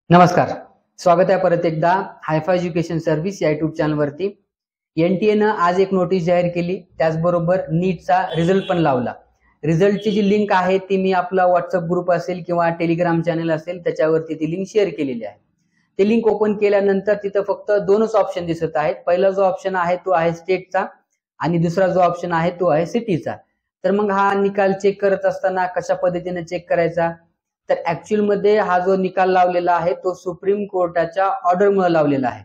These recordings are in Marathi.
नमस्कार. स्वागत आहे परत एकदा हायफा एज्युकेशन सर्व्हिस या युट्यूब चॅनल वरती. एनटीए ने आज एक नोटीस जाहीर केली, त्याचबरोबर नीटचा रिझल्ट पण लावला. रिझल्टची जी लिंक आहे ती मी आपला व्हॉट्सअप ग्रुप असेल किंवा टेलिग्राम चॅनल असेल त्याच्यावरती ती लिंक शेअर केलेली आहे. ती लिंक ओपन केल्यानंतर तिथं फक्त दोनच ऑप्शन दिसत आहेत. पहिला जो ऑप्शन आहे तो आहे स्टेटचा आणि दुसरा जो ऑप्शन आहे तो आहे सिटीचा. तर मग हा निकाल चेक करत असताना कशा पद्धतीने चेक करायचा, तर ऍक्च्युअल मध्ये हा जो निकाल लावलेला आहे तो सुप्रीम कोर्टाच्या ऑर्डरमुळे लावलेला आहे.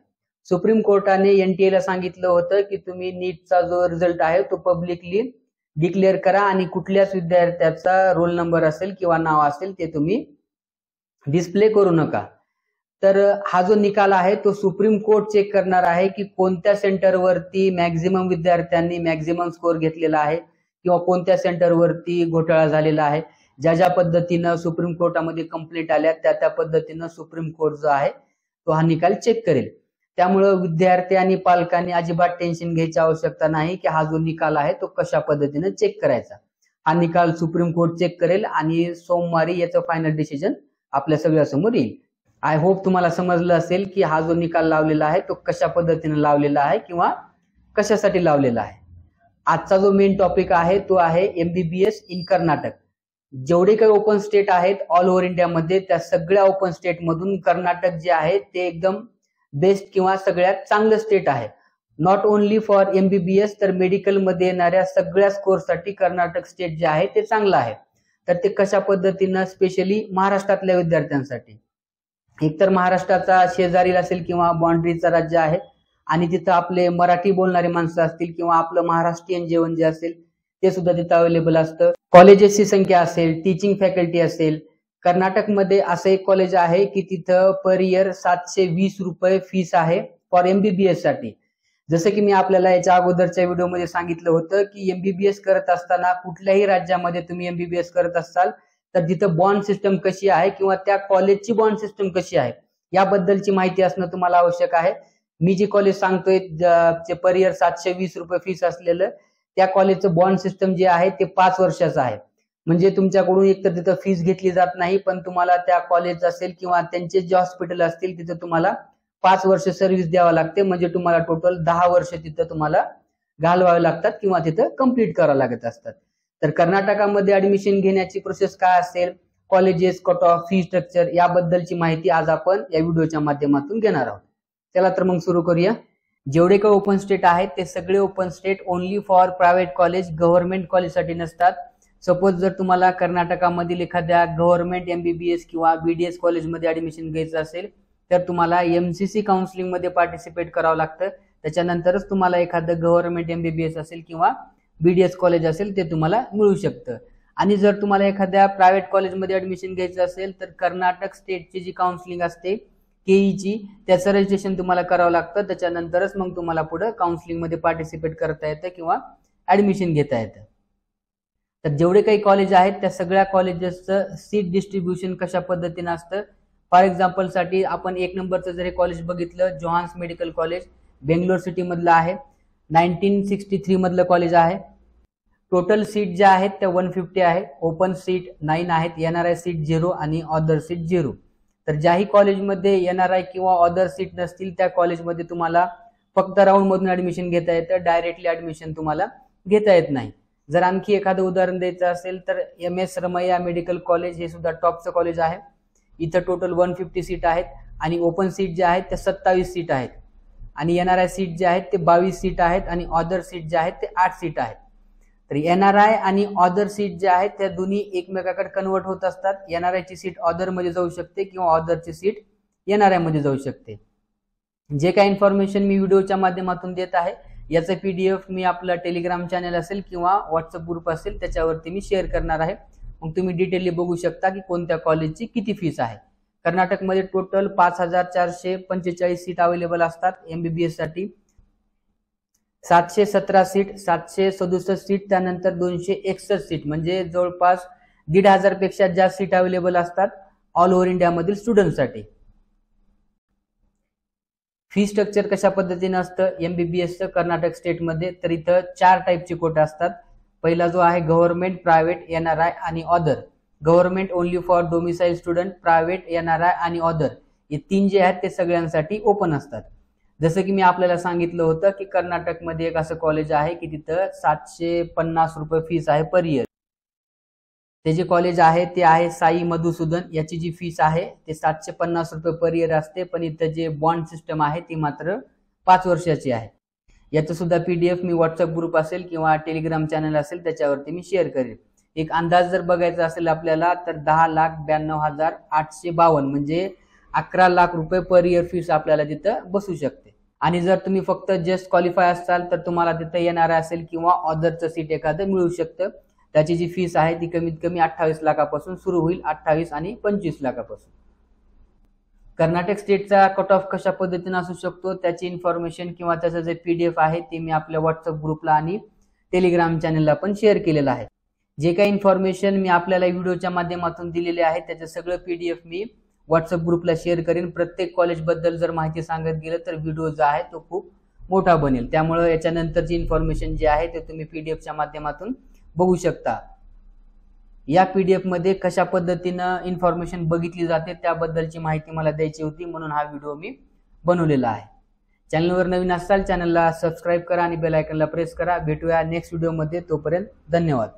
सुप्रीम कोर्टाने एनटीए ला सांगितलं होतं की तुम्ही नीटचा जो रिझल्ट आहे तो पब्लिकली डिक्लेअर करा आणि कुठल्याच विद्यार्थ्याचा रोल नंबर असेल किंवा नाव असेल ते तुम्ही डिस्प्ले करू नका. तर हा जो निकाल आहे तो सुप्रीम कोर्ट चेक करणार आहे की कोणत्या सेंटरवरती मॅक्झिमम विद्यार्थ्यांनी मॅक्झिमम स्कोर घेतलेला आहे किंवा कोणत्या सेंटरवरती घोटाळा झालेला आहे. ज्या ज्या पद्धतीनं सुप्रीम कोर्टामध्ये कंप्लेंट आल्या त्या पद्धतीनं सुप्रीम कोर्ट जो आहे तो हा निकाल चेक करेल. त्यामुळे विद्यार्थी आणि पालकांनी अजिबात टेन्शन घ्यायची आवश्यकता नाही की हा जो निकाल आहे तो कशा पद्धतीने चेक करायचा. हा निकाल सुप्रीम कोर्ट चेक करेल आणि सोमवारी याचं फायनल डिसिजन आपल्या सगळ्यासमोर येईल. आय होप तुम्हाला समजलं असेल की हा जो निकाल लावलेला आहे तो कशा पद्धतीने लावलेला आहे किंवा कशासाठी लावलेला आहे. आजचा जो मेन टॉपिक आहे तो आहे एमबीबीएस इन कर्नाटक. जेवढे काही ओपन स्टेट आहेत ऑल ओव्हर इंडियामध्ये त्या सगळ्या ओपन स्टेट मधून कर्नाटक जे आहे ते एकदम बेस्ट किंवा सगळ्यात चांगलं स्टेट आहे. नॉट ओनली फॉर एमबीबीएस तर मेडिकल मध्ये येणाऱ्या सगळ्या स्कोरसाठी कर्नाटक स्टेट जे आहे ते चांगलं आहे. तर ते कशा पद्धतीनं स्पेशली महाराष्ट्रातल्या विद्यार्थ्यांसाठी, एकतर महाराष्ट्राचा शेजारील असेल किंवा बाउंड्रीचा राज्य आहे आणि तिथं आपले मराठी बोलणारे माणसं असतील किंवा आपलं महाराष्ट्रीयन जेवण जे असेल ते सुद्धा तिथं अवेलेबल असतं. कॉलेजेसची संख्या असेल, टीचिंग फॅकल्टी असेल. कर्नाटकमध्ये असं एक कॉलेज आहे की तिथं पर इयर 720 रुपये फीस आहे फॉर एमबीबीएस साठी. जसं की मी आपल्याला याच्या अगोदरच्या व्हिडिओमध्ये सांगितलं होतं की एमबीबीएस करत असताना कुठल्याही राज्यामध्ये तुम्ही एमबीबीएस करत असाल तर तिथं बॉन्ड सिस्टम कशी आहे किंवा त्या कॉलेजची बॉन्ड सिस्टम कशी आहे याबद्दलची माहिती असणं तुम्हाला आवश्यक आहे. मी जे कॉलेज सांगतोय ते पर इयर 720 रुपये फीस असलेलं त्या कॉलेजचं बॉन्ड सिस्टम जे आहे ते 5 वर्षाचं आहे. म्हणजे तुमच्याकडून एकतर तिथं फीस घेतली जात नाही, पण तुम्हाला त्या कॉलेज असेल किंवा त्यांचे जे हॉस्पिटल असतील तिथं तुम्हाला 5 वर्ष सर्व्हिस द्यावा लागते. म्हणजे तुम्हाला टोटल 10 वर्ष तिथं तुम्हाला घालवावे लागतात किंवा तिथं कम्प्लीट करावं लागत असतात. तर कर्नाटकामध्ये ऍडमिशन घेण्याची प्रोसेस काय असेल, colleges, cut off, fee structure याबद्दलची माहिती आज आपण या व्हिडिओच्या माध्यमातून घेणार आहोत. चला तर मग सुरू करूया. जेवढे काही ओपन स्टेट आहेत ते सगळे open state only for private college, government कॉलेजसाठी नसतात. सपोज जर तुम्हाला कर्नाटकामधील एखाद्या गव्हर्नमेंट एमबीबीएस किंवा बीडीएस कॉलेजमध्ये ऍडमिशन घ्यायचं असेल तर तुम्हाला एमसीसी काउन्सिलिंग मध्ये पार्टिसिपेट करावं लागतं. त्याच्यानंतरच तुम्हाला एखादं गव्हर्नमेंट एमबीबीएस असेल किंवा बीडीएस कॉलेज असेल ते तुम्हाला मिळू शकतं. आणि जर तुम्हाला एखाद्या प्रायव्हेट कॉलेजमध्ये ऍडमिशन घ्यायचं असेल तर कर्नाटक स्टेटची जी काउन्सिलिंग असते केईची त्याचं रजिस्ट्रेशन तुम्हाला करावं लागतं. त्याच्यानंतरच मग तुम्हाला पुढे काउन्सिलिंग मध्ये पार्टिसिपेट करता येतं किंवा ऍडमिशन घेता येतं. तर जेवढे काही कॉलेज आहेत त्या सगळ्या कॉलेजेसचं सीट डिस्ट्रीब्युशन कशा पद्धतीने असतं. फॉर एक्झाम्पल साठी आपण 1 नंबरचं जर हे कॉलेज बघितलं, Johannes medical college Bangalore city मधलं आहे. 1963 मधलं कॉलेज आहे. टोटल सीट ज्या आहेत त्या 150 आहे. ओपन सीट 9 आहेत, एनआरआय सीट 0 आणि अदर सीट 0. तर ज्याही कॉलेजमध्ये एनआरआय किंवा अदर सीट नसतील त्या कॉलेजमध्ये तुम्हाला फक्त राऊंड मधून ऍडमिशन घेता येतं, डायरेक्टली ऍडमिशन तुम्हाला घेता येत नाही. जर आणखी एखादं उदाहरण द्यायचं असेल तर MS रमैया मेडिकल कॉलेज हे सुद्धा टॉपचं कॉलेज आहे. इथं टोटल 150 सीट आहेत आणि ओपन सीट जे आहेत त्या 27 सीट आहेत आणि एनआरआय सीट जे आहेत ते 22 सीट आहेत आणि अदर सीट जे आहेत ते 8 सीट आहेत. तर एनआरआय आणि अदर सीट जे आहेत त्या दोन्ही एकमेकाकडे कन्वर्ट होत असतात. एनआरआय ची सीट अदर मध्ये जाऊ शकते किंवा अदरची सीट एनआरआय मध्ये जाऊ शकते. जे काही इन्फॉर्मेशन मी व्हिडिओच्या माध्यमातून देत आहे याचं PDF मी आपला टेलिग्राम चॅनल असेल किंवा व्हॉट्सअप ग्रुप असेल त्याच्यावरती मी शेअर करणार आहे. मग तुम्ही डिटेलली बघू शकता की कोणत्या कॉलेजची किती फीस आहे. कर्नाटकमध्ये टोटल 5445 सीट अवेलेबल असतात एमबीबीएस साठी. 717 सीट, 767 सीट, त्यानंतर 261 सीट म्हणजे जवळपास 1500 पेक्षा जास्त सीट अवेलेबल असतात ऑल ओव्हर इंडियामधील स्टुडंटसाठी. फी स्ट्रक्चर कशा पद्धतीने असतं एमबीबीएसचं कर्नाटक स्टेटमध्ये, तर इथं 4 टाईपचे कोटा असतात. पहिला जो आहे गव्हर्नमेंट, प्रायव्हेट, एनआरआय आणि other. Government only for domicile student, private, NRI आणि अदर हे 3 जे आहेत ते सगळ्यांसाठी ओपन असतात. जसं की मी आपल्याला सांगितलं होतं की कर्नाटकमध्ये एक असं कॉलेज आहे की तिथं 750 रुपये फीस आहे पर इयर. ते जे कॉलेज आहे ते आहे साई मधुसूदन. याची जी फीस आहे ते 750 रुपये पर इयर असते, पण इथं जे बॉन्ड सिस्टम आहे ती मात्र 5 वर्षाची आहे. याचं सुद्धा PDF मी व्हॉट्सअप ग्रुप असेल किंवा टेलिग्राम चॅनल असेल त्याच्यावरती मी शेअर करेन. एक अंदाज जर बघायचा असेल आपल्याला तर 10,92,852 म्हणजे 11 लाख रुपये पर इयर फीस आपल्याला तिथं बसू शकते. आणि जर तुम्ही फक्त जस्ट क्वालिफाय असाल तर तुम्हाला तिथं येणार असेल किंवा ऑदरचं सीट एखादं मिळू शकतं. त्याची जी फीस आहे ती कमीत कमी 28 लाखापासून सुरू होईल, 28 आणि 25 लाखापासून. कर्नाटक स्टेटचा कट ऑफ कशा पद्धतीने असू शकतो त्याची इन्फॉर्मेशन किंवा त्याचं जे PDF आहे ते मी आपल्या व्हॉट्सअप ग्रुपला आणि टेलिग्राम चॅनलला पण शेअर केलेलं आहे. जे काही इन्फॉर्मेशन मी आपल्याला व्हिडिओच्या माध्यमातून दिलेले आहे त्याचं सगळं PDF मी व्हॉट्सअप ग्रुपला शेअर करेन. प्रत्येक कॉलेजबद्दल जर माहिती सांगत गेलं तर व्हिडिओ जो आहे तो खूप मोठा बनेल. त्यामुळे याच्यानंतरची इन्फॉर्मेशन जी आहे ते तुम्ही PDFच्या माध्यमातून बघू शकता. या PDF मध्ये कशा पद्धतीनं इन्फॉर्मेशन बघितली जाते त्याबद्दलची माहिती मला द्यायची होती, म्हणून हा व्हिडिओ मी बनवलेला आहे. चॅनलवर नवीन असाल चॅनलला सबस्क्राईब करा आणि बेल आयकॉनला प्रेस करा. भेटूया नेक्स्ट व्हिडिओमध्ये. तोपर्यंत धन्यवाद.